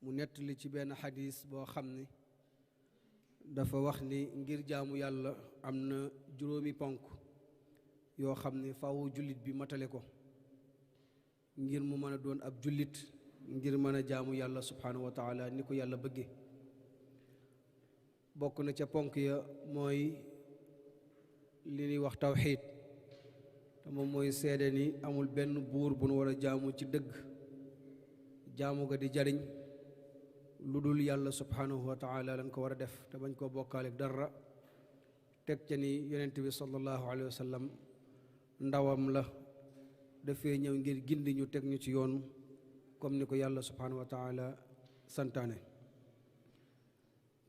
mu nettali ci benn xadis boo xam ni dafa wax ni ngir jaamu yàlla am na juróomi ponk yoo xam ni faaw jullit bi matale ko ngir mu mën a doon ab jullit ngir mën a jaamu yàlla subhanahu wa taala ni ko yàlla bëgge bokk na ca ponk ya mooy li ñuy wax tawxiid te moom mooy seede ni amul benn buur bu nu war a jaamu ci dëgg jaamu ga di jariñ lu dul yàlla subhanahu wa taala lañ ko war a def te bañ koo bokkaale dara teg ca ni yonent bi sallallahu alayhi wa sallam ndawam la dafee ñëw ngir gindi ñu teg ñu ci yoon comme ni ko yàlla subhanahu wa taala santaane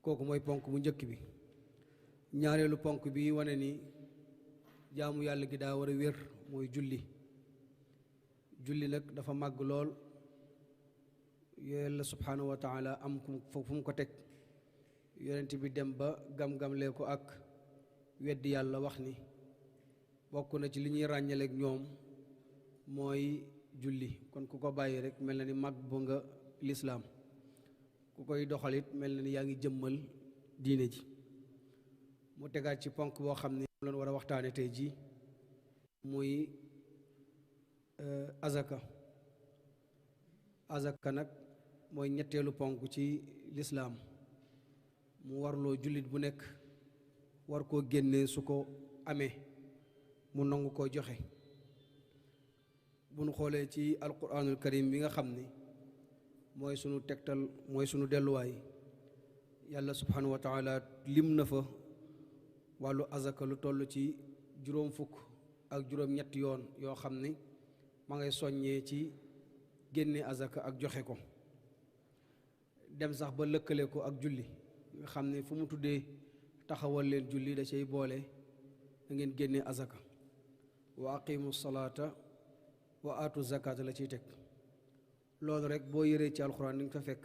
kooku mooy ponk bu njëkk bi ñaareelu ponk bi wane ni jaamu yàlla gi daa war a wér mooy julli nag dafa màgg lool yàlla subhanahu wa taala am fu mu ko teg yonent bi dem ba gam-gamlee ko ak weddi yàlla wax ni bokk na ci li ñuy ràññaleek ñoom mooy julli kon ku ko bàyyi rek mel na ni mag bu nga lislaam ku koy doxalit mel na ni yaa ngi jëmmal diine ji mu tegaat ci ponk boo xam ne moom lañ war a waxtaane tey ji muy azaka nag mooy ñetteelu ponk ci lislaam mu warloo jullit bu nekk war koo génnee su ko amee mu nangu koo joxe bu nu xoolee ci alquranul karim bi nga xam ni mooy sunu tegtal mooy sunu delluwaay yàlla subhanahu wa taala lim na fa wàllu azaka lu toll ci juróom fukk ak juróom ñetti yoon yoo xam ni ma ngay soññee ci génne azaka ak joxe ko dem sax ba lëkkale ko ak julli nga xam ne fu mu tuddee taxawal leen julli da cay boole da ngeen génne azaka wa aqimu salaata wa aatu zakata la ciy teg loolu rek boo yëree ci alxuraan ni nga fa fekk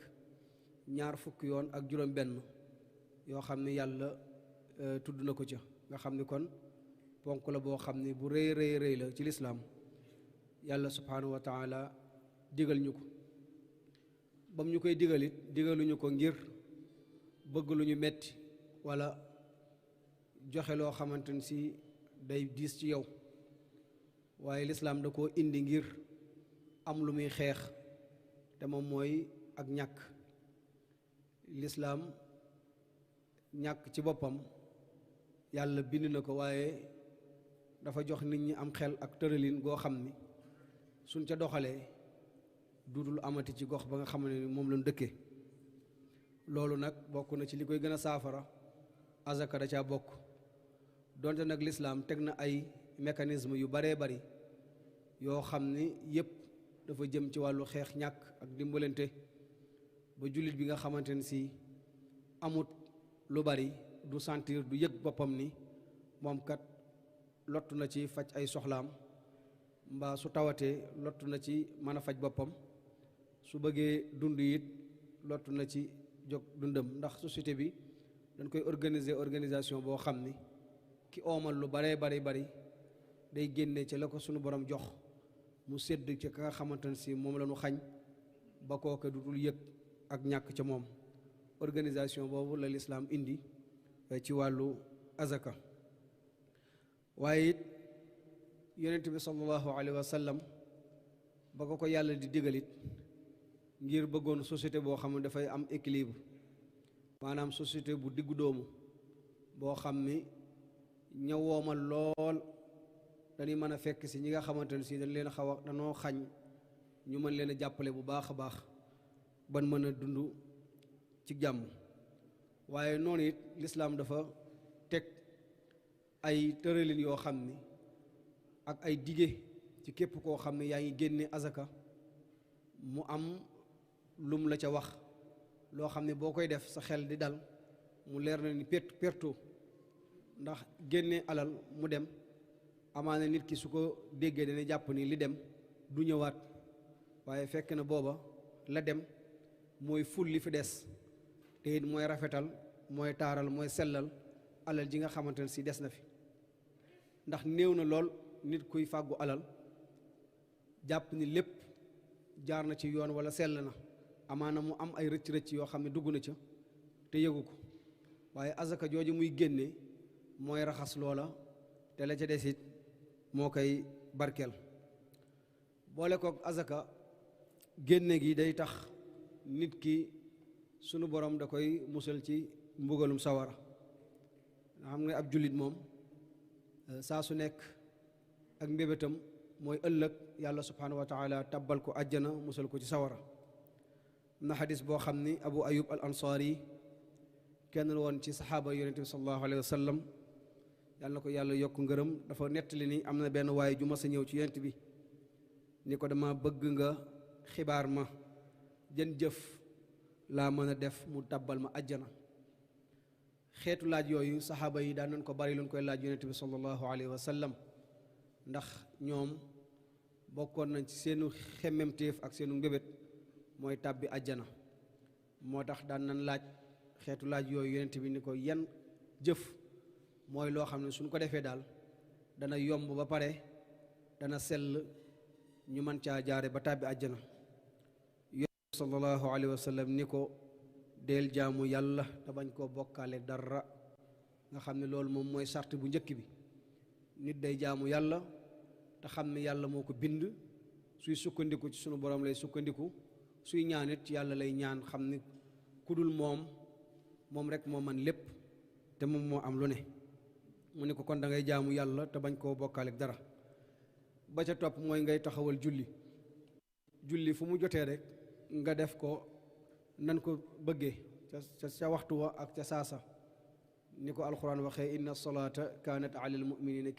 ñaar fukki yoon ak juróom benn yoo xam ne yàlla tudd na ko ca nga xam ni kon ponk la boo xam ne bu rëy rëy la ci lislaam yàlla subhanahu wa taala digal ñu ko bam ñu koy digalit digaluñu ko ngir bëgg lu ñu metti wala joxe loo xamante ni si day diis ci yow waaye lislaam da koo indi ngir am lu muy xeex te moom mooy ak ñàkk lislaam ñàkk ci boppam yàlla bind na ko waaye dafa jox nit ñi am xel ak tëralin goo xam ni suñ ca doxalee duudul amati ci gox ba nga xam ne moom lañ dëkkee loolu nag bokk na ci li koy gën a saafara azaka da caa bokk donte nag lislaam teg na ay mécanisme yu baree bari yoo xam ni yépp dafa jëm ci wàllu xeex ñàkk ak dimbalante ba jullit bi nga xamante ne si amut lu bari du sentir du yëg boppam ni moom kat lottu na ci faj ay soxlaam mbaa su tawatee lottu na ci mën a faj boppam su bëggee dund it lottu na ci jóg dundam ndax société bi dañ koy organiser organisation boo xam ni ki oomal lu baree bari day génne ci la ko sunu borom jox mu sédd ci ka nga xamante ne si moom la ñu xañ ba kooke du dul yëg ak ñàkk ca moom organisation boobu la lislaam indi ci wàllu azaka waaye it yonent bi sallallahu alayhi wa sallam ba ko yàlla di digalit ngir bëggoon société boo xam ne dafay am équilibre maanaam société bu diggu doomu boo xam ni ña woomal lool dañuy mën a fekk si ñi nga xamante ne si dañ leen xaw a danoo xañ ñu mën leen a jàppale bu baax a baax ban mën a dund ci jàmm waaye noonu it lislaam dafa teg ay tëralin yoo xam ni ak ay dige ci képp koo xam ne yaa ngi génne azaka mu am lum la ca wax loo xam ne boo koy def sa xel di dal mu leer na ni perto ndax génne alal mu dem amaana nit ki su ko déggee dana jàpp ni li dem du ñëwaat waaye fekk na booba la dem mooy ful li fi des te it mooy rafetal mooy taaral mooy sellal alal ji nga xamante ne si des na fi ndax néew na lool nit kuy fàggu alal jàpp ni lépp jaar na ci yoon wala sell na amaana mu am ay rëcc-rëcc yoo xam ne dugg na ca te yëgu ko waaye azaka jooju muy génne mooy raxas loola te la ca des it moo koy barkeel boole kook azaka génne gi day tax nit ki sunu borom da koy musal ci mbugalum sawara nga xam nga ab jullit moom saa su nekk ak mbébétam mooy ëllëg yàlla subhanahu wa taala tabbal ko àjjana musal ko ci sawara am na xadis boo xam ni abu ayub al ansaari kenn la woon ci saxaaba yonente bi sallallahu alayhi wa sallam yàlla na ko yàlla yokk ngërëm dafa nettali ni am na benn waaye ju mas a ñëw ci yonent bi ni ko dama bëgg nga xibaar ma jën jëf laa mën a def mu tabbal ma àjjana xeetu laaj yooyu saxaaba yi daan nañ ko bari luñ koy laaj yonent bi sallallahu alayhi wa sallam ndax ñoom bokkoon nañ ci seenu xemmemtéef ak seenu mbébét mooy tàbbi àjjana moo tax daan nañ laaj xeetu laaj yooyu yonent bi ni ko yan jëf mooy loo xam ne suñ ko defee daal dana yomb ba pare dana sell ñu mën caa jaare ba tàbbi àjjana yonent bi sallallahu alayhi wa sallam ni ko deel jaamu yàlla te bañ koo bokkaale dara nga xam ne loolu moom mooy sart bu njëkk bi nit day jaamu yàlla te xam ne yàlla moo ko bind suy sukkandiku ci sunu borom lay sukkandiku suy ñaan it yàlla lay ñaan xam ne ku dul moom rek moo man lépp te moom moo am lu ne mu ne ko kon da ngay jaamu yàlla te bañ koo bokkaale dara ba ca topp mooy ngay taxawal julli fu mu jotee rek nga def ko nan ko bëggee ca waxtu wa ak ca saasa ni ko alquran waxee inna salaata kaanat ala almuminina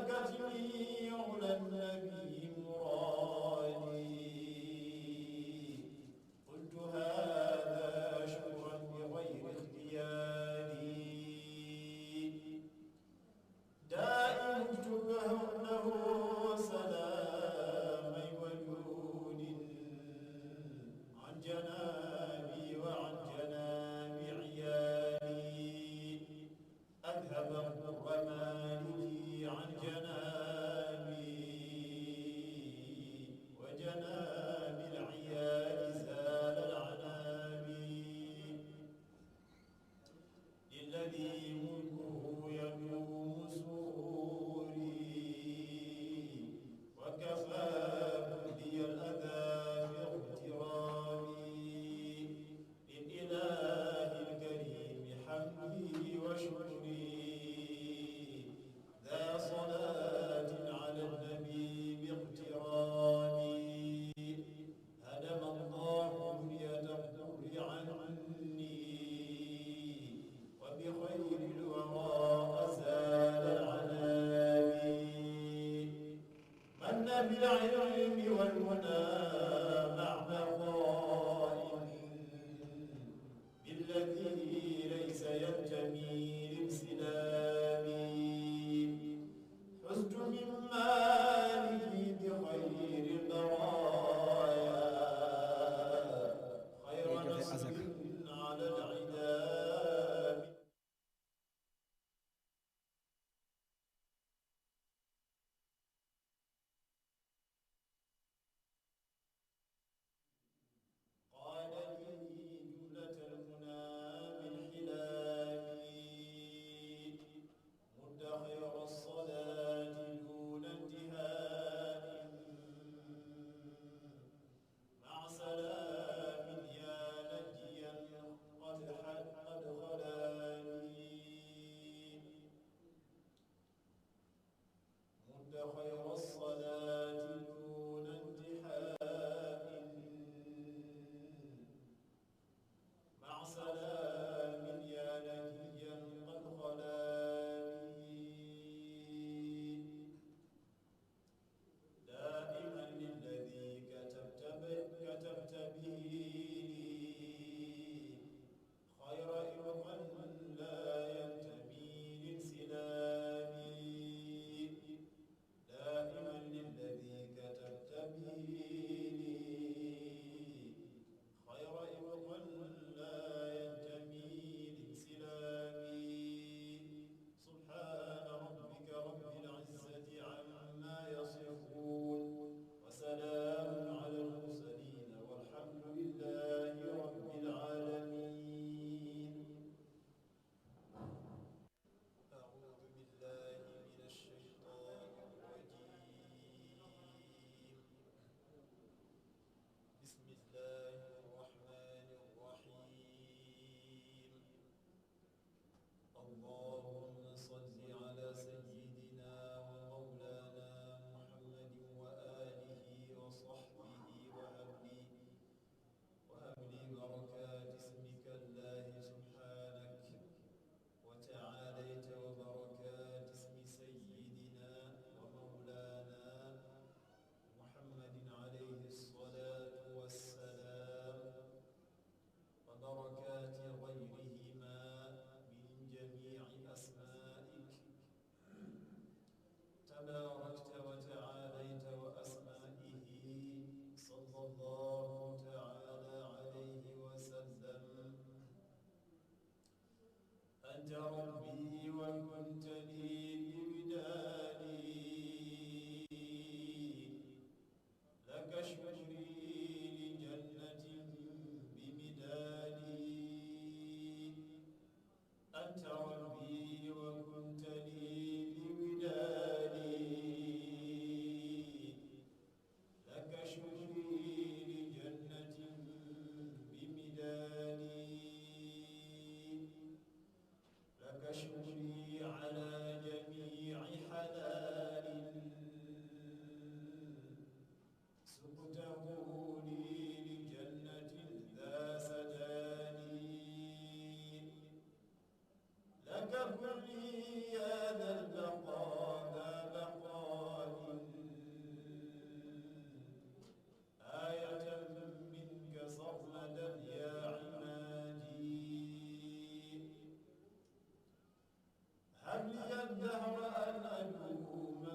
كتمي على النبي مرادي قلت هذا شكرا بغير اختياري دائم تكهنه سلام وجود عن جنابي وعن جناب عيالي أذهب الضر مالكي عن جنابي وجناب العيال زال العنابي للذي ملكه يدوم سروري وكفاه لي الأذى باغترابي للإله الكريم حمدي وشكري ذا صلاة على النبي باغترابي هدم الله بنية الضر عني وبخير الورى أزال العنابي من بالعلم والهدى مع بقاء بالذي ليس ينتمي لانسلابي حزت من مالي بخير البرايا خير نصر على العداب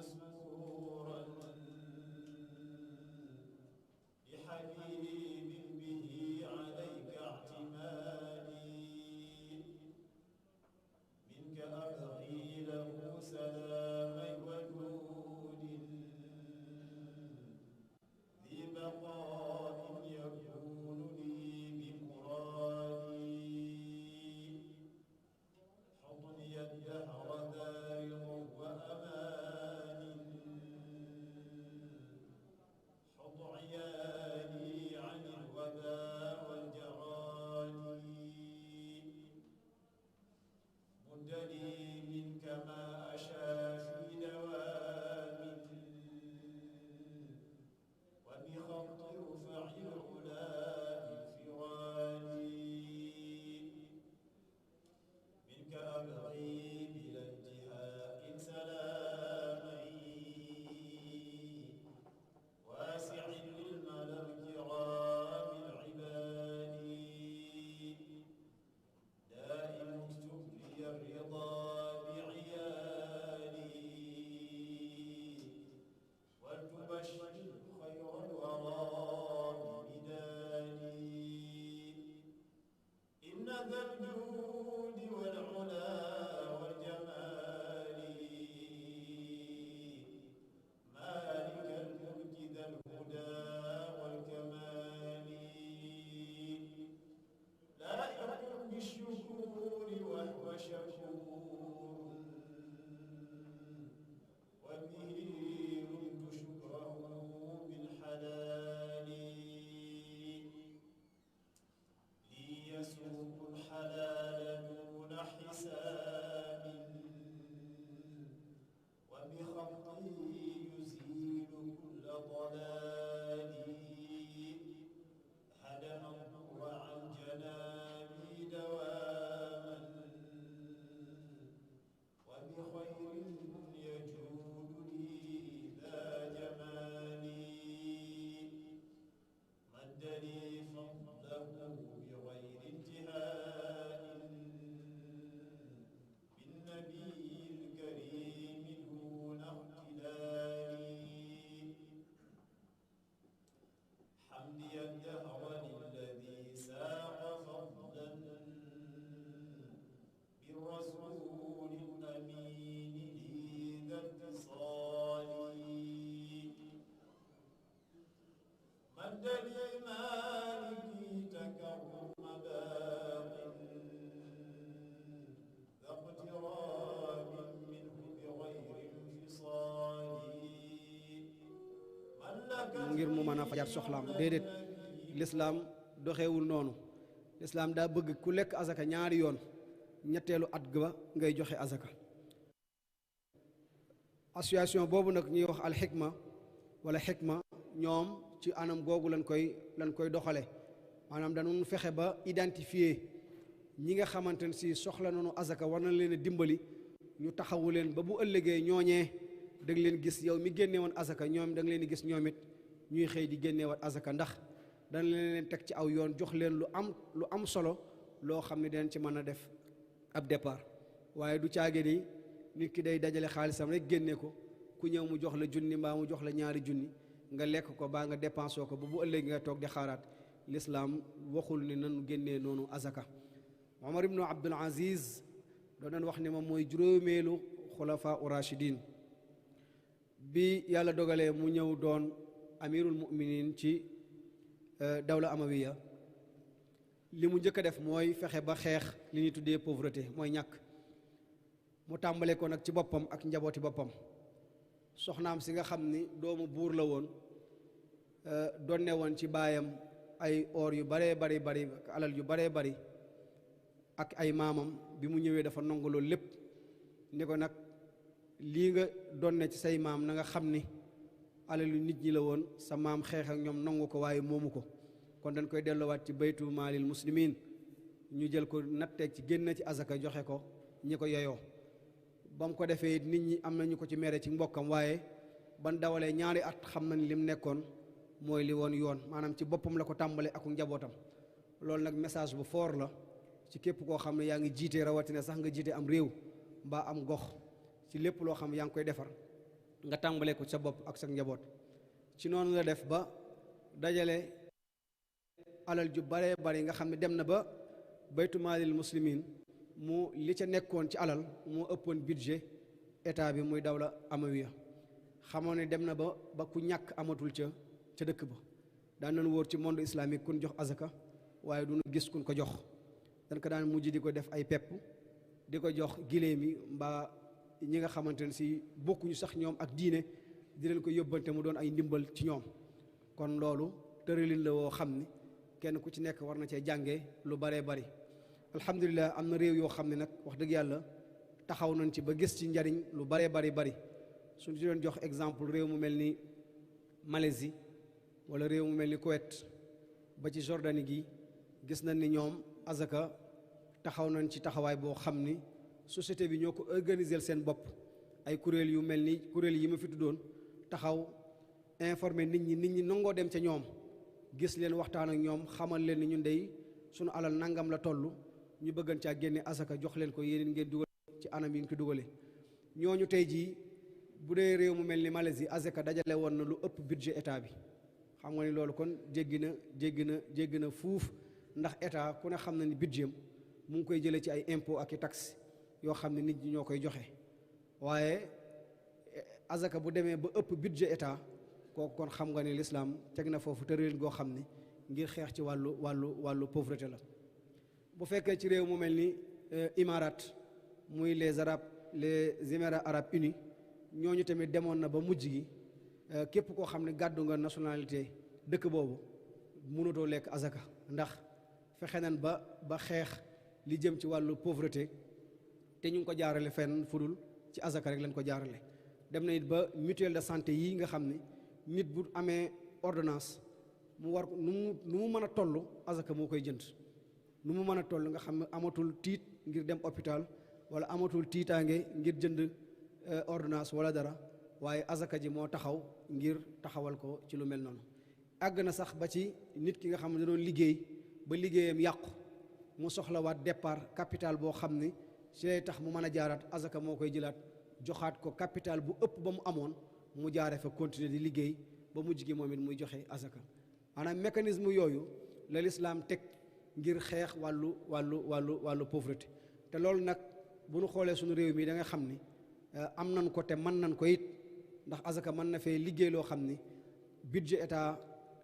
مسرورا بحبيب به عليك اعتمادي منك أبغي له سلام ودود ذي بقاء يكون لي بمرادي حضني الدهر ذارض وأمان حض عيالي عن الوباء والجراني مد لي منك ما أشاء في دوام وبخط رفع العلا بانفرادي منك أبغي بلا انتهاء سلامي واسع للملا الكرام العباد دائم اكتب لي الرضا بعيالي ولتبشر خير الورى بمدادي إن ذا الجود والعلا والجمال مالك الملك ذا الهدى والكمال لائق بالشكور وهو شكور وبه رد شكره بالحلال لي يسوق الحلال دون حساب وبخطه يزيل كل ضلال هدم الضر عن جنابي دواما وبخير يجود لي ذا جمال مد لي فضله بغير انتهاء بالنبي الكريم دون اختلال حمدي الدهر للذي ساق فضلا بالرسول الأمين لي ذا اتصال مد لي مالكي تكرم باق ذا اقتراب منه بغير انفصال ngir mu mën a fajaat soxlaam déedéet lislaam doxewul noonu lislaam daa bëgg ku lekk azaka ñaari yoon ñetteelu at ga ngay joxe azaka association boobu nag ñuy wax alxikma wala xikma ñoom ci anam googu lañ koy doxale maanaam dañu fexe ba identifier ñi nga xamante ne si soxla nañu azaka war na leen a dimbali ñu taxawu leen ba bu ëllëgee ñooñee da nga leen gis yow mi génne woon azaka ñoom da nga leen di gis ñoom it ñuy xëy di génne woon azaka ndax dana leen teg ci aw yoon jox leen lu am solo loo xam ne dañ ci mën a def ab départ waaye du caage ni nit ki day dajale xaalisam rek génne ko ku ñëw mu jox la junni mbaa mu jox la ñaari junni nga lekk ko baa nga dépensoo ko ba bu ëllëgee nga toog di xaaraat lislaam waxul ni nanu génnee noonu azaka Omar ibnu Abdul Aziz doon nañ wax ne moom mooy juróomeelu xulafaa u rachidin bi yàlla dogalee mu ñëw doon amirul muminin ci dawla amawiya li mu njëkk a def mooy fexe ba xeex li ñuy tuddee pauvreté mooy ñàkk mu tàmbale ko nag ci boppam ak njabooti boppam soxnaam si nga xam ni doomu buur la woon donne woon ci baayam ay or yu baree bari ak alal yu baree bari ak ay maamam bi mu ñëwee dafa nangu loolu lépp ni ko nag lii nga donne ci say maam na nga xam ni alalu nit ñi la woon sa maam xeex ak ñoom nangu ko waaye moomu ko kon dañ koy delloowaat ci baytu maalil muslimin ñu jël ko natteeg ci génn ci azaka joxe ko ñi ko yoyoo ba mu ko defee nit ñi am nañu ko ci mere ci mbokkam waaye ban dawalee ñaari at xam nañ lim nekkoon mooy li woon yoon maanaam ci boppam la ko tàmbale ak njabootam loolu nag message bu fort la ci képp koo xam ne yaa ngi jiite rawatina sax nga jiite am réew mbaa am gox ci lépp loo xam ne yaa ngi koy defar nga tàmbalee ko sa bopp ak sa njaboot. ci noonu la def ba dajale alal ju bare bari nga xam ne dem na ba baytu maalil muslimin mu li ca nekkoon ci alal moo ëppoon budget état bi muy dawla amawiya. xamoon ne dem na ba ku ñàkk amatul ca dëkk ba. daan nañu wóor ci monde islamique kun jox azaka waaye du ñu gis kun ko jox. dañ ko daan mujj di ko def ay pepp di ko jox giléem yi mbaa ñi nga xamante ne si bokkuñu sax ñoom ak diine di leen ko yóbbante mu doon ay ndimbal ci ñoom. kon loolu tëralin la woo xam ni kenn ku ci nekk war na cee jàngee lu baree bari. alhamdulilah am na réew yoo xam ne nag wax dëgg yàlla taxaw nañ ci ba gis ci njariñ lu baree bari suñu ci doon jox exemple réew mu mel ni Malaisie wala réew mu mel ni Koweït ba ci Jordanie gi gis nañ ni ñoom azaka taxaw nañ ci taxawaay boo xam ni société bi ñoo ko organiser seen bopp. ay kuréel yu mel ni kuréel yi ma fi tuddoon taxaw informer nit ñi nangoo dem ca ñoom gis leen waxtaan ak ñoom xamal leen ni ñun dey sunu alal nangam la toll ñu bëggan caa génne azaka jox leen ko yéen ngeen dugal ci anam yi ñu ko dugale. ñooñu tey jii bu dee réew mu mel ni Malaisie azaka dajale woon na lu ëpp budget état bi. xam nga ni loolu kon jéggi na fuuf ndax état ku ne xam na ni budget am mu ngi koy jëlee ci ay impôt ak i taxes yoo xam ne nit ñi ñoo koy joxe. waaye azaka bu demee ba ëpp budget état kooku kon xam nga ni l'islam teg na foofu tëralin goo xam ni ngir xeex ci wàllu pauvreté la. bu fekkee ci réew mu mel ni Imarat muy les Émirats arabes unis ñooñu tamit demoon na ba mujj gi képp koo xam ne gàddu nga nationalité dëkk boobu mënutoo lekk azaka ndax fexe nañ ba xeex li jëm ci wàllu pauvreté te ñu ngi ko jaarale fenn fudul ci azaka rek lañ ko jaarale. dem na it ba mutuelle de santé yi nga xam ni nit bu amee ordonnance mu war nu mu mën a toll azaka moo koy jënd. nu mu mën a toll nga xam ne amatul tiit ngir dem hôpital wala amatul tiitaange ngir jënd ordonnance wala dara waaye azaka ji moo taxaw ngir taxawal ko ci lu mel noonu. àgg na sax ba ci nit ki nga xam ne da doon liggéey ba liggéeyam yàqu mu soxlawaat départ capital boo xam ni ci lay tax mu mën a jaaraat azaka moo koy jëlaat joxaat ko capital bu ëpp ba mu amoon mu jaare fa continuer di liggéey ba mujj gi moom it muy joxe azaka. maanaam mécanisme yooyu la lislaam teg ngir xeex wàllu pauvreté. te loolu nag bu ñu xoolee suñu réew mi da nga xam ni am nañ ko te mën nañ ko it ndax azaka mën na fee liggéey loo xam ni budget état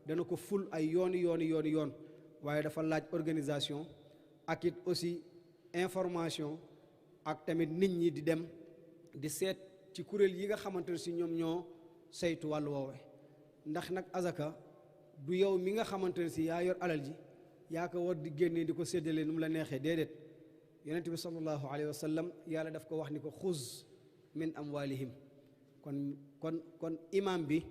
dana ko ful ay yoon waaye dafa laaj organisation ak it aussi information ak tamit nit ñi di dem di seet ci kuréel yi nga xamante ne si ñoom ñoo saytu wàllu woowe. ndax nag azaka du yow mi nga xamante ne si yaa yor alal ji yaa ko war di génne di ko séddale nu mu la neexee déedéet. yonent bi sallallahu alayhi wa sallam yàlla daf ko wax ni ko xuz min amwalihim kon imam bi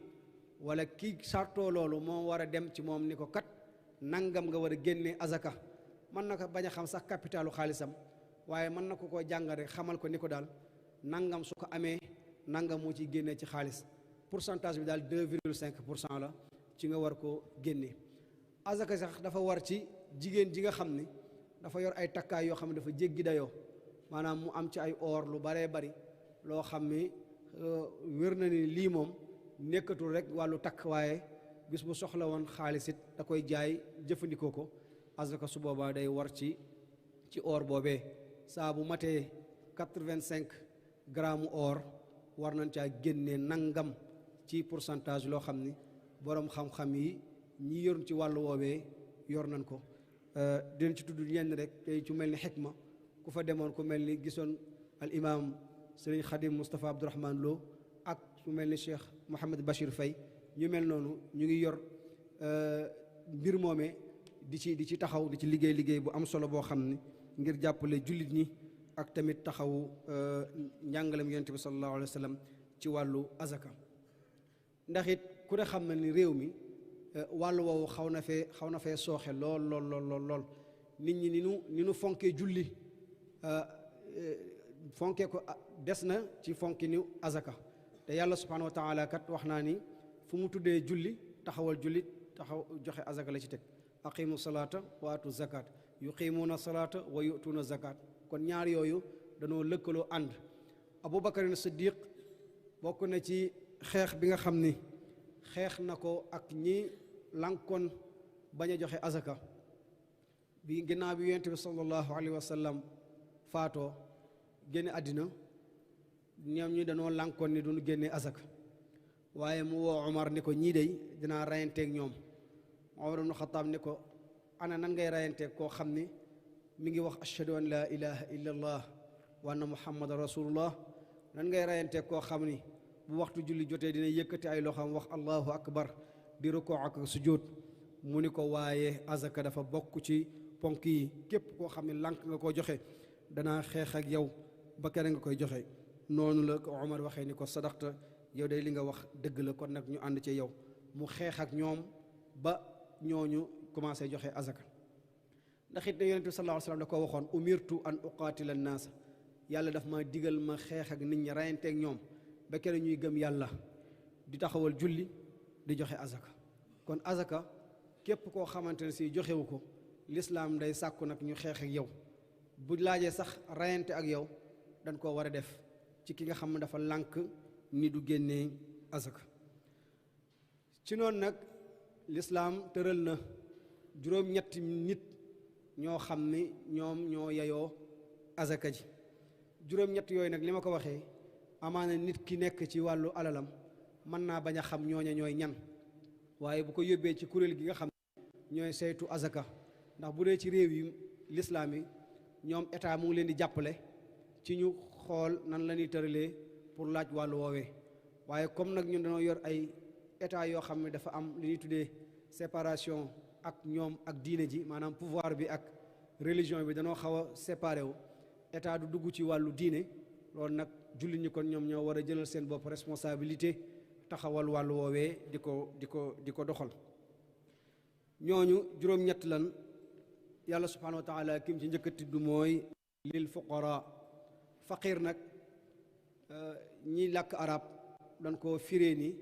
wala ki sartoo loolu moo war a dem ci moom ni ko kat nangam nga war a génne azaka. mën na ko bañ a xam sax capitalu xaalisam waaye mën na ko koo jàngal rek xamal ko ni ko daal nangam su ko amee nangam moo ciy génnee ci xaalis pourcentage bi daal 2,5% la ci nga war koo génnee. azaka sax dafa war ci jigéen ji nga xam ni dafa yor ay takkaay yoo xam ne dafa jéggi dayoo maanaam mu am ci ay or lu baree bari loo xam ni wér na ni lii moom nekkatul rek wàllu takk waaye bis bu soxla woon xaalis it da koy jaay jëfandikoo ko. azaka su boobaa day war ci or boobee saa bu matee 85 grammes or war nañ caa génnee nangam ci pourcentage loo xam ni boroom xam-xam yi ñi yor ci wàllu woowee yor nañ ko. dinañ ci tudd ñenn rek tey ci mel ni xikma ku fa demoon ku mel ni gisoon al imam Sëriñ Xadim Moustapha Abdourahman Lo ak su mel ni Cheikh Mouhamed Bachir Faye ñu mel noonu ñu ngi yor mbir moomee di ci taxaw di ci liggéey bu am solo boo xam ni ngir jàppale jullit ñi ak tamit taxawu njàngalem yonent bi sallallahu alayhi wa sallam ci wàllu azaka. ndax it ku ne xam na ni réew mi wàllu woowu xaw na fee sooxe lool nit ñi ni nu fonkee julli fonkee ko des na ci fonki ni azaka. te yàlla subhanahu wa taala kat wax naa ni fu mu tuddee julli taxawal julli taxaw joxe azaka la ci teg. aqimu salaata wa atu zakat yuqimuuna salaata wa yutuuna zakat kon ñaar yooyu danoo lëkkaloo ànd. Aboubacar Siddiq bokk na ci xeex bi nga xam ni xeex na ko ak ñi lànkoon bañ a joxe azaka bi ginnaaw bi yonent bi sallallahu alayhi wa sallam faatoo génne àddina ñoom ñi dañoo lànkoon ni duñu génne azaka waaye mu woo Omar ni ko ñii dey dinaa rayanteeg ñoom Omar ibn Xattaab ni ko ana nan ngay rayanteeg koo xam ni mi ngi wax ashhadu an laa ilaha illa allah wa anna muhammadan rasulullah nan ngay rayanteeg koo xam ni bu waxtu julli jotee dina yëkkati ay loxoom wax allahu akbar di rukoo ak sujjóot mu ni ko waaye azaka dafa bokk ci ponk yi képp koo xam ne lànk nga koo joxe danaa xeex ak yow ba kere nga koy joxe noonu la ko Omar waxee ni ko sadaqta yow day li nga wax dëgg la kon nag ñu ànd ci yow mu xeex ak ñoom ba ñooñu commencé joxe azaka ndax it ne yonent bi sallallahu alayhi wa sallam da ko waxoon umirtu an uqaatila annaasa yàlla daf ma digal ma xeex ak nit ñi rayanteeg ñoom ba kere ñuy gëm yàlla di taxawal julli di joxe azaka kon azaka képp koo xamante ne si joxewu ko lislaam day sàkku nag ñu xeex ak yow bu laajee sax rayante ak yow dañ koo war a def ci ki nga xam ne dafa lànk ni du génnee azaka ci noonu nag lislaam tëral na juróom-ñetti nit ñoo xam ni ñoom ñoo yeyoo azaka ji juróom-ñett yooyu nag li ma ko waxee amaana nit ki nekk ci wàllu alalam mën naa bañ a xam ñooña ñooy ñan waaye bu ko yóbbee ci kuréel gi nga xam ñooy saytu azaka ndax bu dee ci réew yi lislaam yi ñoom état mu ngi leen di jàppale ci ñu xool nan la ñuy tëralee pour laaj wàllu woowee waaye comme nag ñun dañoo yor ay état yoo xam ne dafa am li ñuy tuddee séparation ak ñoom ak diine ji maanaam pouvoir bi ak religion bi dañoo xaw a séparé wu état du dugg ci wàllu diine loolu nag jullit ñi kon ñoom ñoo war a jëlal seen bopp responsabilité taxawal wàllu woowee di ko doxal ñooñu juróom-ñett lan yàlla subhanahu wa taala kim ci njëkk a tudd mooy lil fuqara faqir nag ñi làkk arab dañ koo firee ni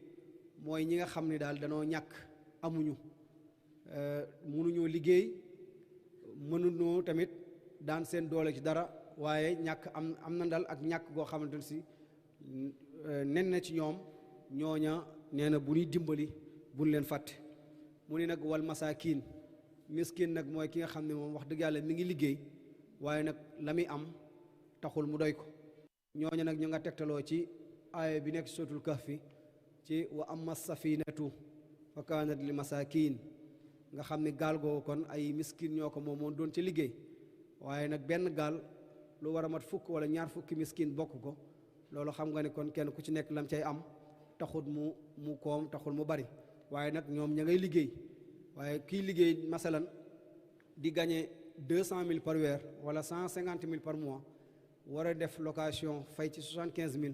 mooy ñi nga xam ne daal danoo ñàkk amuñu mënuñoo liggéey mënuñoo tamit daan seen doole ci dara waaye ñàkk am na daal ak ñàkk goo xamante ne si nen na ci ñoom ñooña nee na bu ñuy dimbali buñ leen fàtte mu ni nag wal masaakiin miskin nag mooy ki nga xam ne moom wax dëgg yàlla mi ngi liggéey waaye nag la muy am taxul mu doy ko ñooña nag ñu nga tegtaloo ci aaya bi nekk suratul kahfi ci wa amma safinatu fa kaanat li masaakiin nga xam ne gaal googu kon ay miskin ñoo ko moom doon ci liggéey waaye nag benn gaal lu war a mat fukk wala ñaar fukki miskin bokk ko loolu xam nga ne kon kenn ku ci nekk lam cay am taxul mu koom taxul mu bari waaye nag ñoom ña ngay liggéey waaye kii liggéey masalan di gagné 200 000 par weer wala 150 000 par mois war a def location fay ci 75 000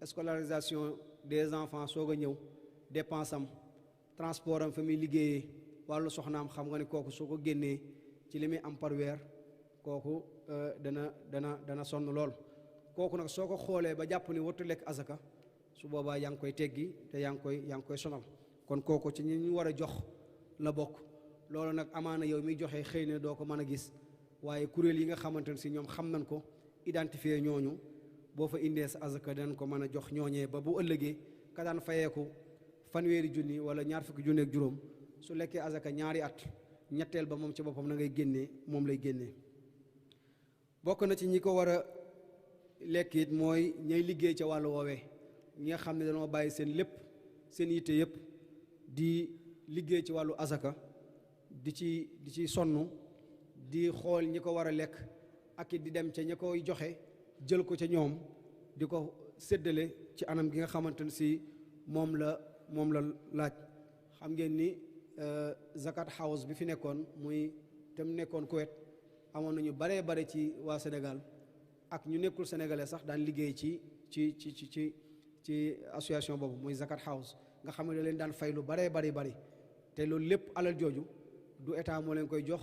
scolarisation des enfants soog a ñëw dépense am transport am fa muy liggéeyee wàllu soxnaam xam nga ne kooku soo ko génnee ci li muy am par weer kooku dana sonn lool kooku nag soo ko xoolee ba jàpp ni wartu lekk azaka su boobaa yaa ngi koy teggi te yaa ngi koy sonal kon kooku ci ñi ñu war a jox la bokk loolu nag amaana yow miy joxe xëy na doo ko mën a gis waaye kuréel yi nga xamante ne si ñoom xam nañ ko identifier ñooñu boo fa indee sa azaka danañ ko mën a jox ñooñee ba bu ëllëgee ka daan fayeeku fanweeri junni wala ñaar fukki junni ak juróom su lekkee azaka ñaari at ñetteel ba moom ci boppam na ngay génnee moom lay génnee bokk na ci ñi ko war a lekk it mooy ñay liggéey ca wàllu woowee ñi nga xam ne dañoo bàyyi seen lépp seen yitte yépp di liggéey ci wàllu azaka di ci sonn di xool ñi ko war a lekk ak it di dem ca ñi koy joxe jël ko ca ñoom di ko séddale ci anam gi nga xamante ne si moom la laaj xam ngeen ni zakat house bi fi nekkoon muy te mu nekkoon Kuwait amoon nañu baree bare ci waa Sénégal ak ñu nekkul sénégalais sax daan liggéey ci association boobu muy zakat house nga xam ne da leen daan fay lu baree bari te loolu lépp alal jooju du état moo leen koy jox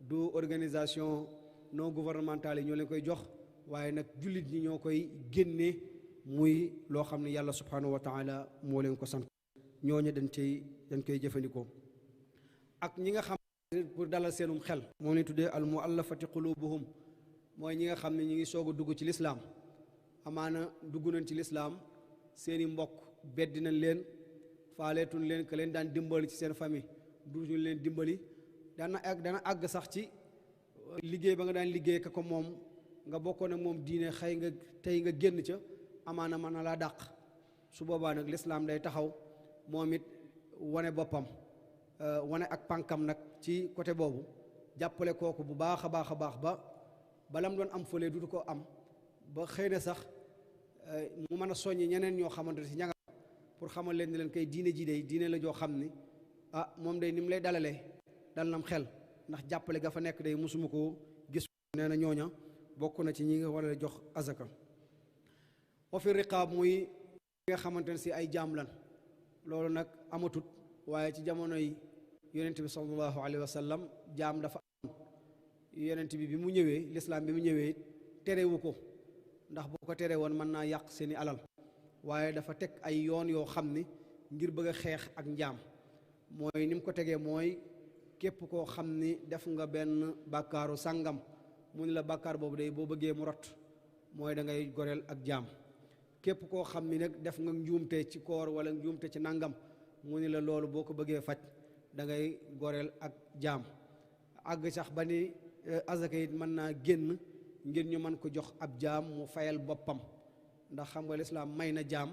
du organisation non gouvernementale yi ñoo leen koy jox waaye nag jullit ñi ñoo koy génne muy loo xam ne yàlla subhanahu wa taala moo leen ko sant ñooñu dañ koy jëfandikoo ak ñi nga xam pour dalal seenum xel moom lañ tuddee al muallafati qulubuhum mooy ñi nga xam ne ñi ngi soog a dugg ci lislaam amaana dugg nañ ci lislaam seeni mbokk beddi nañ leen faaleetuñ leen ka leen daan dimbali ci seen famille duñu leen dimbali dana àgg sax ci liggéey ba nga daan liggéey ka ko moom nga bokkoon ak moom diine xëy nga tey nga génn ca amaana mën na laa dàq su boobaa nag lislaam day taxaw moom it wane boppam wane ak pànkam nag ci côté boobu jàppale kooku bu baax a baax a baax ba balam doon am fële dutu ko am ba xëy na sax mu mën a soññi ñeneen ñoo xamante ne si ñanga pour xamal leen ni leen kay diine ji day diine la joo xam ni moom day ni mu lay dalalee dal nam xel ndax jàppale ga fa nekk day musuma koo gis nee na ñooña bokk na ci ñi nga war a jox azaka wa fi riqaab muy nga xamante ne si ay jaam lan loolu nag amatut waaye ci jamono yi yonent bi sallallahu alayhi wa sallam jaam dafa am yonent bi mu ñëwee lislaam bi mu ñëwee terewu ko ndax boo ko tere woon mën naa yàq seeni alal waaye dafa teg ay yoon yoo xam ni ngir bëgg a xeex ak njaam mooy ni mu ko tegee mooy képp koo xam ni def nga benn bàkkaaru sàngam mu ni la bàkkaar boobu day boo bëggee mu rot mooy da ngay goreel ak jaam képp koo xam ni nag def nga njuumte ci koor wala njuumte ci nangam mu ni la loolu boo ko bëggee faj da ngay goreel ak jaam àgg sax ba ni azaka it mën naa génn ngir ñu mën ko jox ab jaam mu fayal boppam ndax xam nga lislaam may na jaam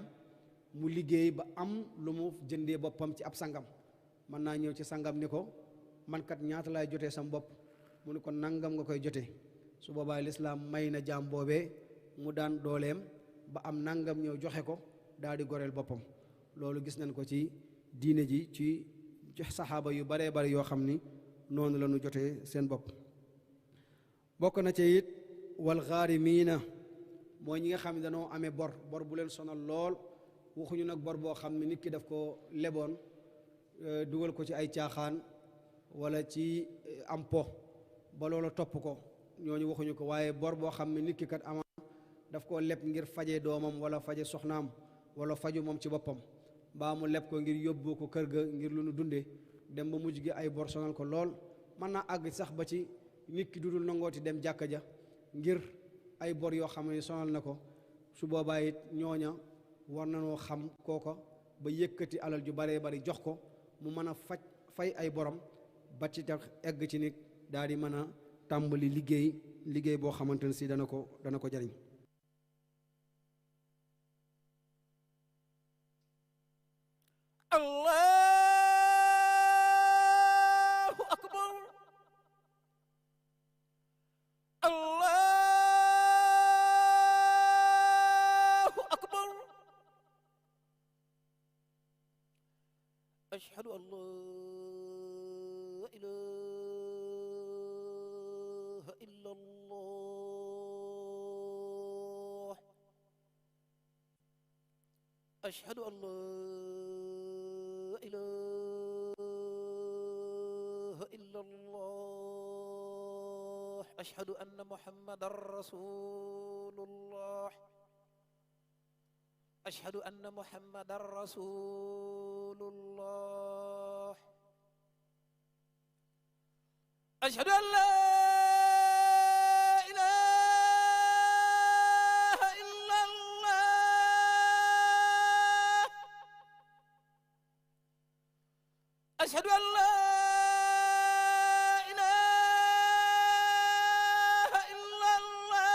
mu liggéey ba am lu mu jëndee boppam ci ab sangam mën naa ñëw ci sangam ni ko man kat ñaata laay jotee sam bopp mu ni ko nangam nga koy jotee su boobaa lislaam may na jaam boobee mu daan dooleem ba am nangam ñëw joxe ko daal di goreel boppam loolu gis nañ ko ci diine ji ci saxaaba yu baree bari yoo xam ni noonu la ñu jotee seen bopp bokk na ci it wal ghaarimiina mooy ñi nga xam ne dañoo amee bor bu leen sonal lool waxuñu nag bor boo xam ne nit ki daf ko leboon dugal ko ci ay caaxaan wala ci am po ba loola topp ko ñooñu waxuñu ko waaye bor boo xam ne nit ki kat amaan daf koo leb ngir faje doomam wala faje soxnaam wala faju moom ci boppam mbaa mu leb ko ngir yóbbu ko kër ga ngir lu nu dunde dem ba mujj gi ay bor sonal ko lool mën naa àgg sax ba ci nit ki dudul nangooti dem jàkka ja ngir ay bor yoo xam ne sonal na ko su boobaa it ñooña war nañoo xam kooko ba yëkkati alal ju baree bari jox ko mu mën a fay ay borom ba ci tax egg ci nit daal di mën a tàmbali liggéey boo xamante ne si dana ko jariñ allahu akbar allahu akbar ashhadu an la ilaha illa allah ashhadu an la ilaha illa allah ashhadu anna muhammadan rasulullah ashhadu anna muhammadan rasulullah ashhadu an la ilaha illa allah ashhadu an la ilaha illa allah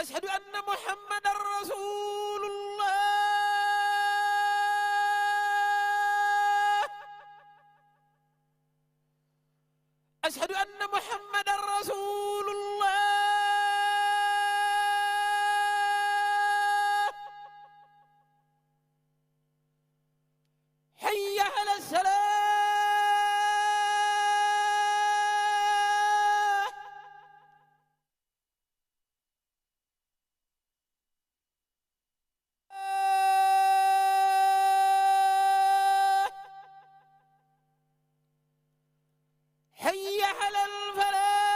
ashhadu anna muhammadan rasulullah ashhadu anna muhammadan rasulullah hayya ala salah hayya ala al falah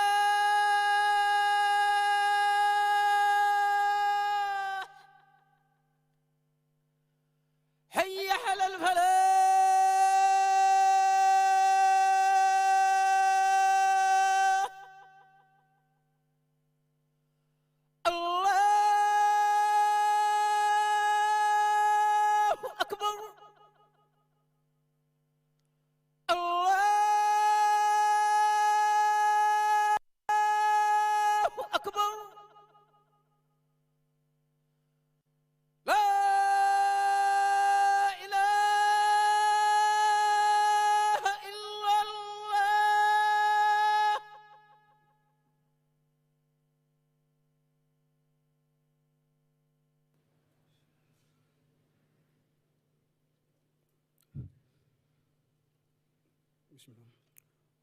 bismillah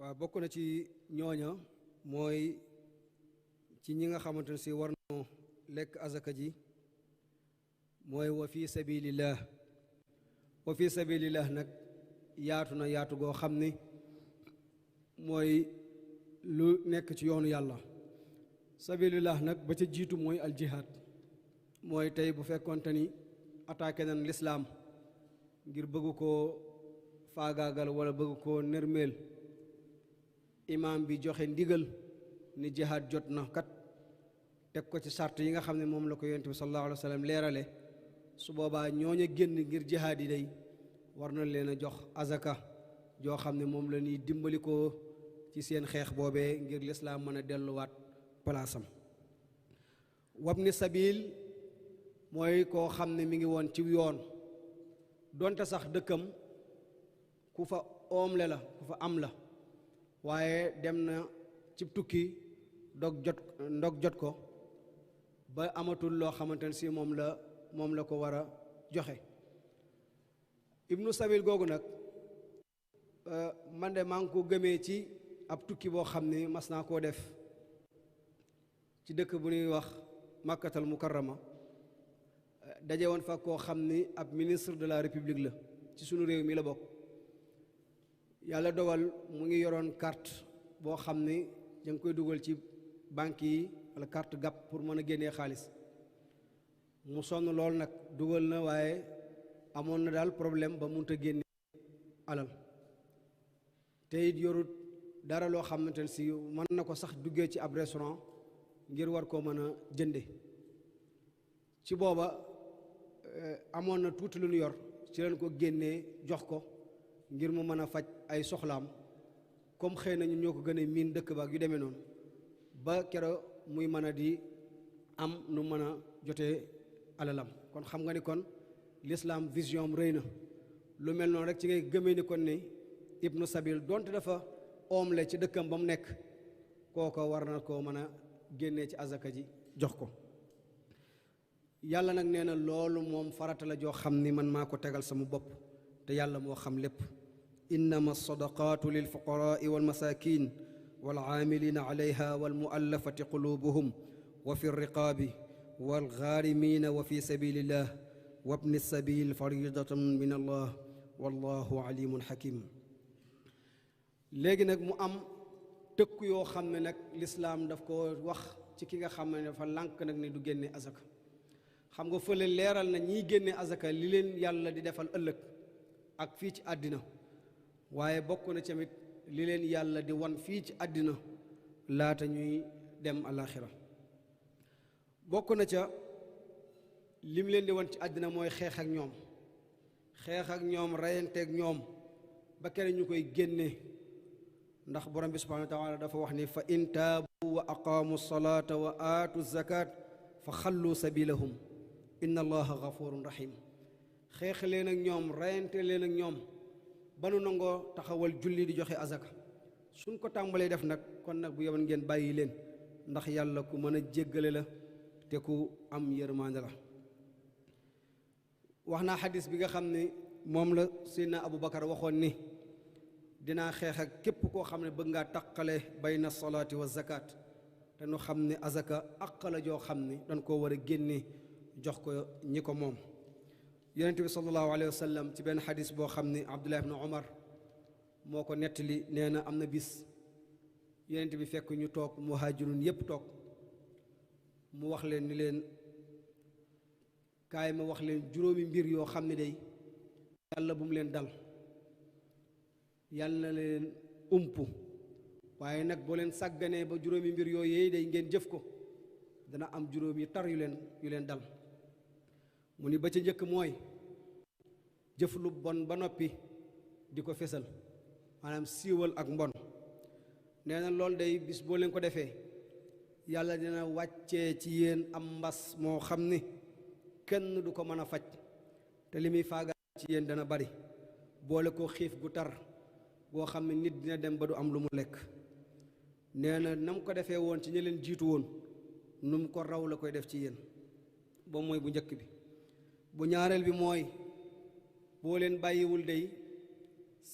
waaw bokk na ci ñooña mooy ci ñi nga xamante ne si war noo lekk azaka ji mooy wa fi sabilillah nag yaatu na yaatu goo xam ni mooy lu nekk ci yoonu yàlla sabilillah nag ba ca jiitu mooy aljihaad mooy tey bu fekkonte ni attaqué nañ lislaam ngir bëgg koo faagaagal wala bëgg koo nërmeel imaam bi joxe ndigal ni jihaad jot na kat teg ko ci sart yi nga xam ne moom la ko yonent bi sallallahu alayhi wa sallam leerale su boobaa ñooña génn ngir jihaad yi day war na leen a jox azaka joo xam ne moom la ñuy dimbali ko ci seen xeex boobee ngir lislaam mën a delluwaat palaasam wabni sabil mooy koo xam ne mi ngi woon ci yoon donte sax dëkkam ku fa oomle la ku fa am la waaye dem na ci tukki ndog jot ko ba amatul loo xamante ne si moom la ko war a joxe ibnu sabil googu nag man de maa ngi ko gëmee ci ab tukki boo xam ni mas naa koo def ci dëkk bu ñuy wax Makkatal Mukarrama daje woon fa koo xam ni ab ministre de la république la ci sunu réew mi la bokk yàlla dogal mu ngi yoroon carte boo xam ni da nga koy dugal ci banque yi wala carte gàpp pour mën a génnee xaalis mu sonn lool nag dugal na waaye amoon na daal problème ba mënut a génne alal te it yorut dara loo xamante ne si mën na ko sax duggee ci ab restaurant ngir war koo mën a jënde ci booba amoon na tuuti lu ñu yor ci leen ko génnee jox ko ngir mu mën a faj ay soxlaam comme xëy na ñun ñoo ko gën a miin dëkk ba ak yu demee noonu ba kero muy mën a di am nu mën a jotee alalam kon xam nga ni kon l'islam vision rëy na lu mel noonu rek ci ngay gëmee ni kon ni ibnu sabil donte dafa oomle ci dëkkam ba mu nekk kooko war na koo mën a génnee ci azaka ji jox ko yàlla nag nee na loolu moom farata la joo xam ni man maa ko tegal sama bopp te yàlla moo xam lépp innama sadaqaatu lilfuqaraai walmasakin walcaamilina alayha walmuallafati qulubuhum wa fi riqaabi walgaarimina wa fi sabilillah wabni sabil faridatan min allah wallahu alimun hakim léegi nag mu am tëkku yoo xam ne nag lislaam daf ko wax ci ki nga xam ne dafa lànk nag ne du génne azaka xam nga fële leeral na ñiy génne azaka li leen yàlla di defal ëllëg ak fii ci àddina waaye bokk na tamit li leen yàlla di wan fii ci àddina laata ñuy dem alaxira bokk na ca lim leen di wan ci àddina mooy xeex ak ñoom reyanteeg ñoom ba kere ñu koy génne ndax borom bi subhanahu wa taala dafa wax ni fa in taabu wa aqaamu salata wa aatu zakat fa xallu sabilahum inna allaha gafurun rahim xeex leen ak ñoom reyante leen ak ñoom ba nu nangoo taxawal julli di joxe azaka suñ ko tàmbalee def nag kon nag bu yoban ngeen bàyyi leen ndax yàlla ku mën a jéggale la te ku am yërmande la wax naa xadis bi nga xam ne moom la Seydina Abu Bakar waxoon ni dinaa xeex ak képp koo xam ne bëgg ngaa taqale bayna salaati wa zakat te nu xam ne azaka àq la joo xam ne dañ koo war a génne jox ko ñi ko moom yonente bi sallallahu alayhi wa sallam ci benn xadis boo xam ne Abdullah ibn Omar moo ko nettali nee na am na bis yonente bi fekk ñu toog muhaajirun yépp toog mu wax leen ni leen kaay ma wax leen juróomi mbir yoo xam ne day yàlla bu mu leen dal yàlla na leen umpu waaye nag boo leen sàgganee ba juróomi mbir yooyu yéey day ngeen jëf ko dana am juróom yi tar yu leen dal mu ni ba ca njëkk mooy jëf lu bon ba noppi di ko fesal maanaam siiwal ak mbon nee na loolu day bis boo leen ko defee yàlla dina wàccee ci yéen am mbas moo xam ni kenn du ko mën a faj te li muy faaga ci yéen dana bari boole ko xiif gu tar boo xam ne nit dina dem ba du am lu mu lekk nee na na mu ko defee woon ci ñi leen jiitu woon nu mu ko raw la koy def ci yéen boobu mooy bu njëkk bi bu ñaareel bi mooy boo leen bàyyiwul day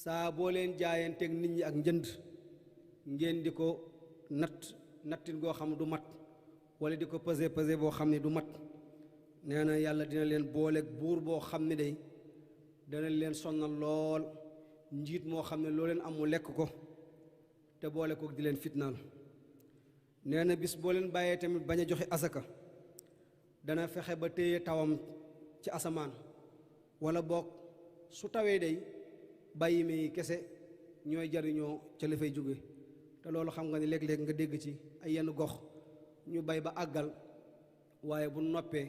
saa boo leen jaayanteeg nit ñi ak njënd ngeen di ko nattin goo xam du mat wala di ko pesé boo xam ne du mat nee na yàlla dina leen booleeg buur boo xam ne day dana leen sonnal lool njiit moo xam ne loo leen am mu lekk ko te boole ko di leen fitnaal nee na bis boo leen bàyyee tamit bañ a joxe asaka dana fexe ba téye tawam ci asamaan wala boog su tawee day bàyyi mi kese ñooy jariñoo ca li fay jóge te loolu xam nga ni léeg-léeg nga dégg ci ay yenn gox ñu bay ba àggal waaye bu noppee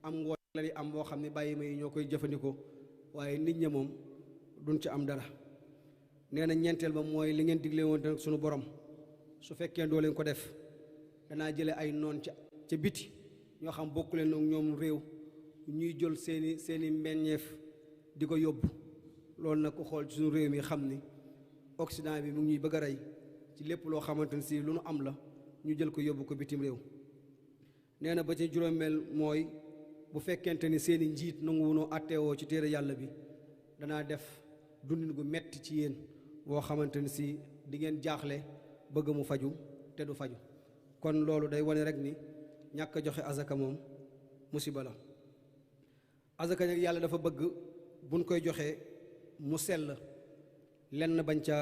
am ngooñ la di am boo xam ne bàyyi ma yi ñoo koy jëfandikoo waaye nit ña moom duñ ci am dara nee na ñeenteel ba mooy li ngeen digle woon nag sunu borom su fekkee doo leen ko def danaa jële ay noon ca biti ñoo xam bokku leen ak ñoom réew ñuy jël seeni meññeef di ko yóbbu loolu nag ku xool ci suñu réew mi xam ni Occident bi mu ngi ñuy bëgg a rey ci lépp loo xamante ne si lu nu am la ñu jël ko yóbbu ko bitim réew nee na ba ci juróomeel mooy bu fekkente ni seeni njiit nanguwunoo àtteewoo ci téere yàlla bi danaa def dundin gu metti ci yéen boo xamante ni si di ngeen jaaxle bëgg mu faju te du faju kon loolu day wane rek ni ñàkk a joxe azaka moom musiba la azaka nag yàlla dafa bëgg buñ koy joxee mu sell lenn bañ ca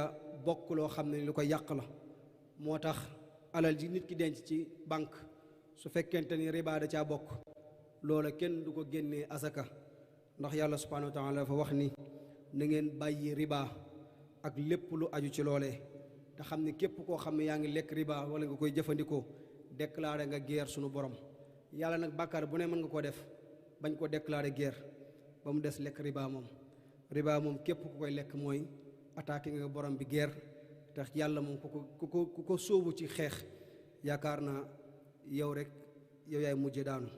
bokk loo xam ne lu koy yàq la moo tax alal ji nit ki denc ci banque su fekkente ni riba da caa bokk loola kenn du ko génnee azaka ndax yàlla subhanahu wa taala dafa wax ni na ngeen bàyyi riba ak lépp lu aju ci loolee te xam ni képp koo xam ne yaa ngi lekk riba wala nga koy jëfandikoo déclaré nga guerre sunu borom yàlla nag bàkkaar bu ne mën nga koo def bañ ko déclaré guerre ba mu des lekk riba moom képp ku koy lekk mooy attaqué nga borom bi guerre tax yàlla moom ku ko sóobu ci xeex yaakaar naa yow rek yow yaay mujje daanu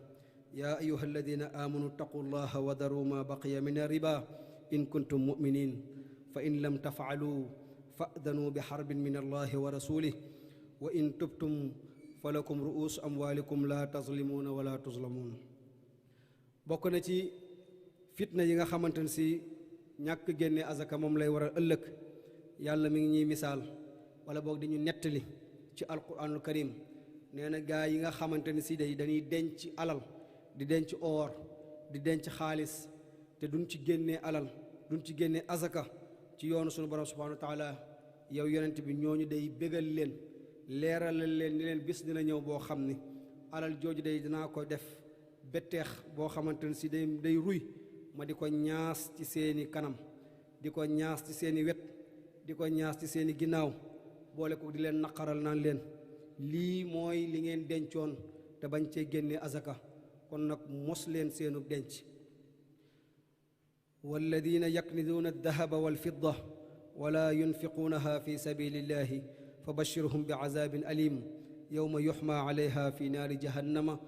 yaa ayuha alladina amanu taqu llaha wa daru ma baqiya min riba in kuntum muminin fa in lam tafaalu fa'danu bi xarbin min allahi wa rasulih wa in tubtum fa lakum ru'usu amwalikum la tazlimuuna wala tuzlamuun bokk na ci fitna yi nga xamante ne si ñàkk génne azaka moom lay waral ëllëg yàlla mi ngi ñuy misaal wala boog di ñu nettali ci alquranul karim nee na gaa yi nga xamante ne si day dañuy denc alal di denc or di denc xaalis te duñ ci génnee alal duñ ci génnee azaka ci yoonu sunu borom subhanahu wa taala yow yonent bi ñooñu day bégal leen leeralal leen ni leen bis dina ñëw boo xam ni alal jooju day dinaa ko def betteex boo xamante ne si day ruy ma di ko ñaas ci seeni kanam di ko ñaas ci seeni wet di ko ñaas ci seeni ginnaaw boole ko di leen naqaral naan leen lii mooy li ngeen dencoon te bañ cee génnee azaka kon nag mos leen seenu denc walladina yakniduuna aldahaba walfidda wala yunfiquunaha fi sabilillahi fa bashirhum bi azabin alim yowma yuxma alayha fi naari jahannama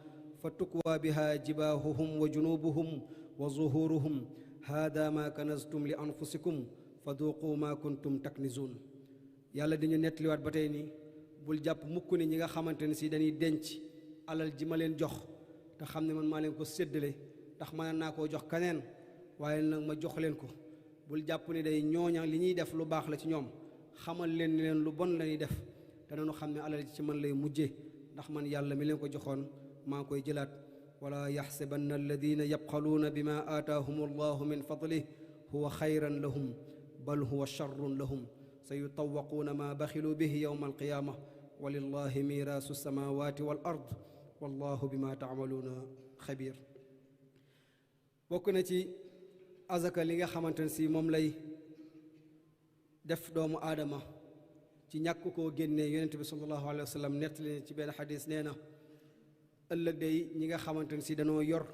fa tukwaa biha jibaahuhum wa junubuhum wa zuhuruhum hada ma kanaztum li anfusikum fa duqu ma kuntum taknizuun yàlla dañu nettaliwaat ba tey ni bul jàpp mukk ni ñi nga xamante ne si dañuy denc alal ji ma leen jox te xam ne man maa leen ko séddale ndax mën naa koo jox kaneen waaye nag ma jox leen ko bul jàpp ni day ñooña li ñuy def lu baax la ci ñoom xamal leen ni leen lu bon la ñuy def te nañu xam ne alal ji ci man lay mujje ndax man yàlla mi leen ko joxoon maa koy jëlaat wala yaxsabanna alladina yabxaluuna bima aataahum allahu min fadlih huwa xayran lahum bal huwa charrun lahum sa yutawaquuna ma baxilu bihi yowma alqiyaama walillahi miraasu samawati wal ard wallahu bima taamaluuna xabiir bokk na ci azaka li nga xamante ne si moom lay def doomu aadama ci ñàkk koo génnee yonent bi sallallahu alayhi wa sallam nettali ci benn xadis nee na ëllëg day ñi nga xamante ne si dañoo yor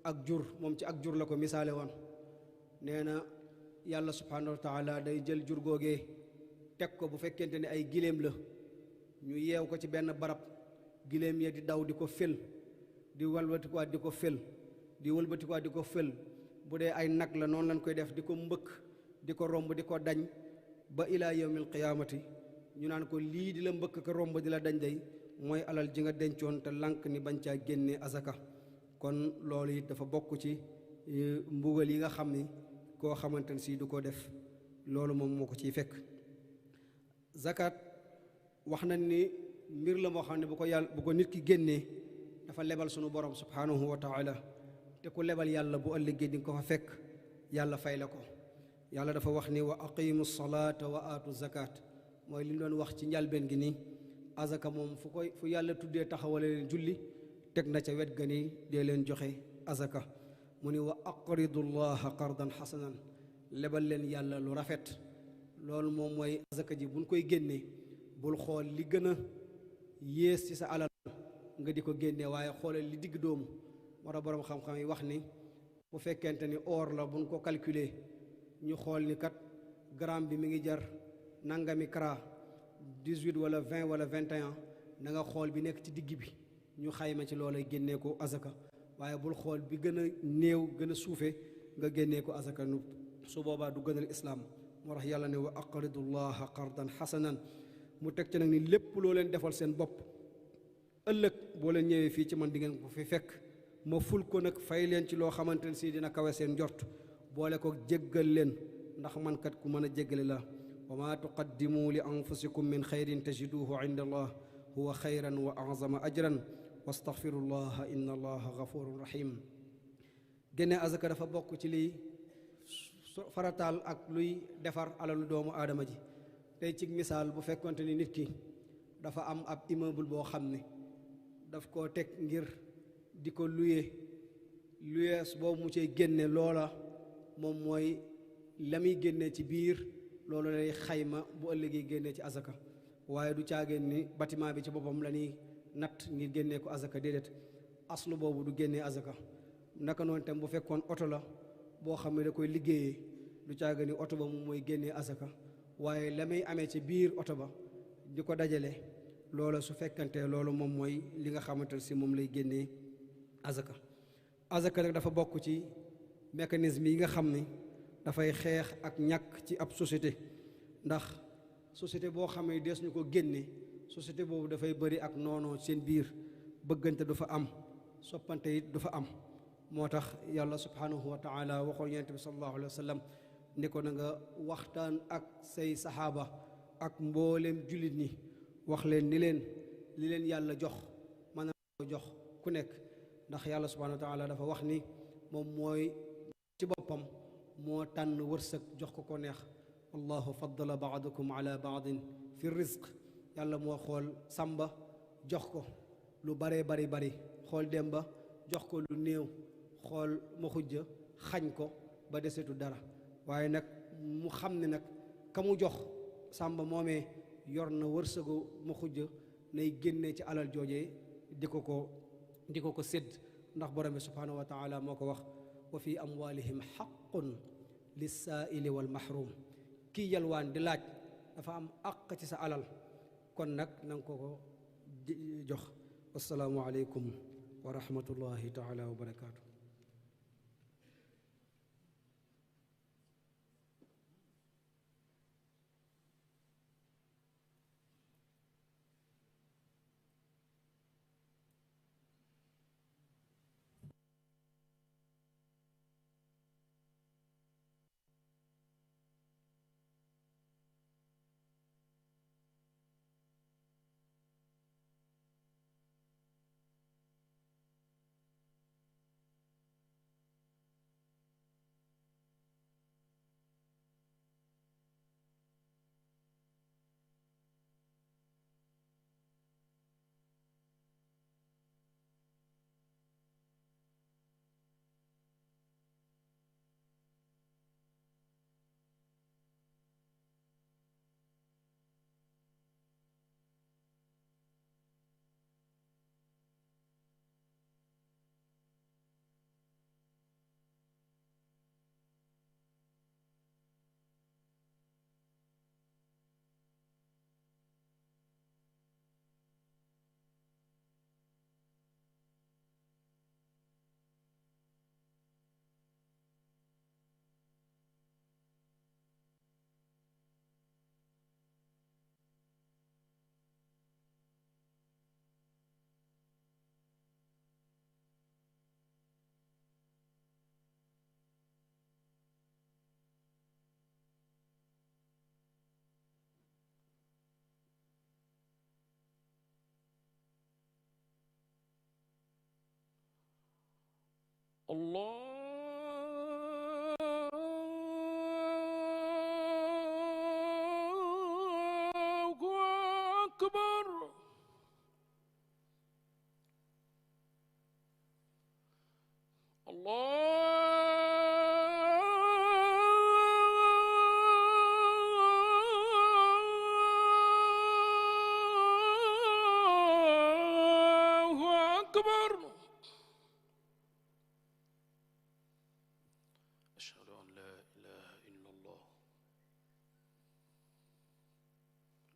ak jur moom ci ak jur la ko misaale woon nee na yàlla subhanahu wa taala day jël jur googee teg ko bu fekkente ne ay giléem la ñu yeew ko ci benn barab giléem ya di daw di ko fël di wëlbatikuwaat di ko fël di wëlbatikuwaat di ko fël bu dee ay nag la noonu lañ koy def di ko mbëkk di ko romb di ko dañ ba ilaa yawmil qiyaamati ñu naan ko lii di la mbëkk ko romb di la dañ day mooy alal ji nga dencoon te lànk ni bañ caa génnee azaka kon loolu it dafa bokk ci mbugal yi nga xam ni koo xamante ne si du ko def loolu moom moo ko ciy fekk. zakat wax nañ ni mbir la moo xam ne bu ko nit ki génnee dafa lebal sunu borom subhanahu wa taala te ku lebal yàlla bu ëllëgee di nga ko fa fekk yàlla fay la ko. yàlla dafa wax ni wa aqimu salaata wa aatu zakat mooy li mu doon wax ci njalbeen gi nii azaka moom fu yàlla tuddee taxawale leen julli teg na ca wet ga ni dee leen joxe azaka. mu ni wa aqridu llaha qardan xasanan lebal leen yàlla lu rafet. loolu moom mooy azaka ji buñ koy génnee bul xool li gën a yées ci sa alal nga di ko génnee waaye xoolal li digg doomu. moo tax boroom xam-xam yi wax ni bu fekkente ni or la buñ ko calculer ñu xool ni kat gramme bi mi ngi jar nangami kara 18 wala 20 wala 21 na nga xool bi nekk ci digg bi ñu xayma ci loolay génnee ko azaka waaye bul xool bi gën a néew gën a suufe nga génnee ko azaka nu su boobaa du gënal islaam. moo tax yàlla ne wa aqridu llaha qardan xasanan mu teg ci nag ni lépp loo leen defal seen bopp ëllëg boo leen ñëwee fii ci man di ngeen ko fi fekk ma ful ko nag fay leen ci loo xamante ne si dina kawe seen njort boole ko jéggal leen ndax man kat ku mën a jéggale la. wa ma tuqaddimu li anfusikum min xayrin tajiduhu inda allah huwa xayran wa azama ajran wastaxfiru llaha inna allaha gafurun rahim. génne azaka dafa bokk ci liy farataal ak luy defar alalu doomu aadama ji. tey ci misaal bu fekkonte ni nit ki dafa am ab immeuble boo xam ne daf koo teg ngir di ko luyees boobu mu cay génne loola moom mooy la muy génne ci biir loolu lay xayma bu ëllëgee génne ci azaka waaye du caagéen ni bâtiment bi ci boppam la ñuy natt ngir génnee ko azaka déedéet aslu boobu du génnee azaka. naka noonu tam bu fekkoon oto la boo xam ne da koy liggéeyee du caagéen ni oto ba moom mooy génnee azaka waaye la muy amee ci biir oto ba di ko dajale loola su fekkante loolu moom mooy li nga xamante ne si moom lay génnee azaka. azaka nag dafa bokk ci mécanisme yi nga xam ni dafay xeex ak ñàkk ci ab société ndax société boo xam ne dees ñu ko génne société boobu dafay bëri ak noonoo seen biir bëggante du fa am soppante it du fa am. moo tax yàlla subhanahu wa taala waxoon yonent bi sallallahu alayhi wa sallam ne ko na nga waxtaan ak say saxaaba ak mbooleem jullit ñi wax leen ni leen li leen yàlla jox mën na ko jox ku nekk ndax yàlla subhanahu wa taala dafa wax ni moom mooy ci boppam moo tànn wërsëg jox ko neex. allahu faddala baadakum ala baadin fi rizq yàlla moo xool sàmba jox ko lu baree bari xool demba jox ko lu néew xool ma xujja xañ ko ba desetu dara waaye nag mu xam ne nag ka mu jox sàmba moomee yor na wërsëgu ma xujja nay génne ci alal joojee di ko ko sédd ndax borom bi subhanahu wa taala moo ko wax wa fi amwalihim xaqun lissaaili wal mahrum kii yalwaan di laaj dafa am àq ci sa alal kon nag na nga ko jox. wassalaamu aleykum wa rahmatullahi taala wa barakaatu. الله أكبر. الله أكبر. أشهد أن لا إله إلا الله.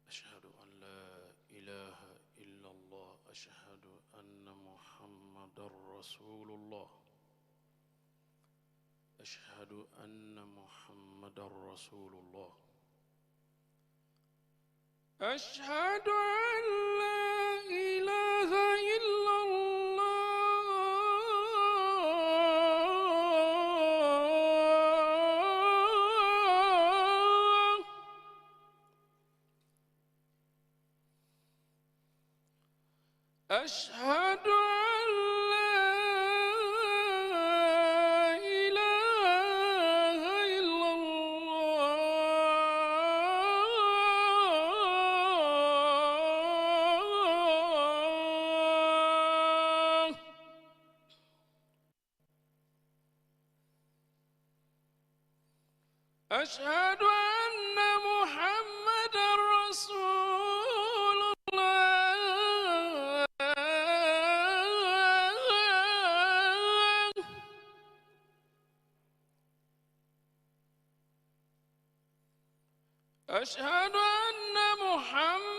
أشهد أن لا إله إلا الله. أشهد أن محمدًا رسول الله. أشهد أن محمدًا رسول الله. أشهد أن لا إله إلا الله. أشهد أن لا إله إلا الله. أشهد أن محمدًا رسول الله. أشهد أن محمدًا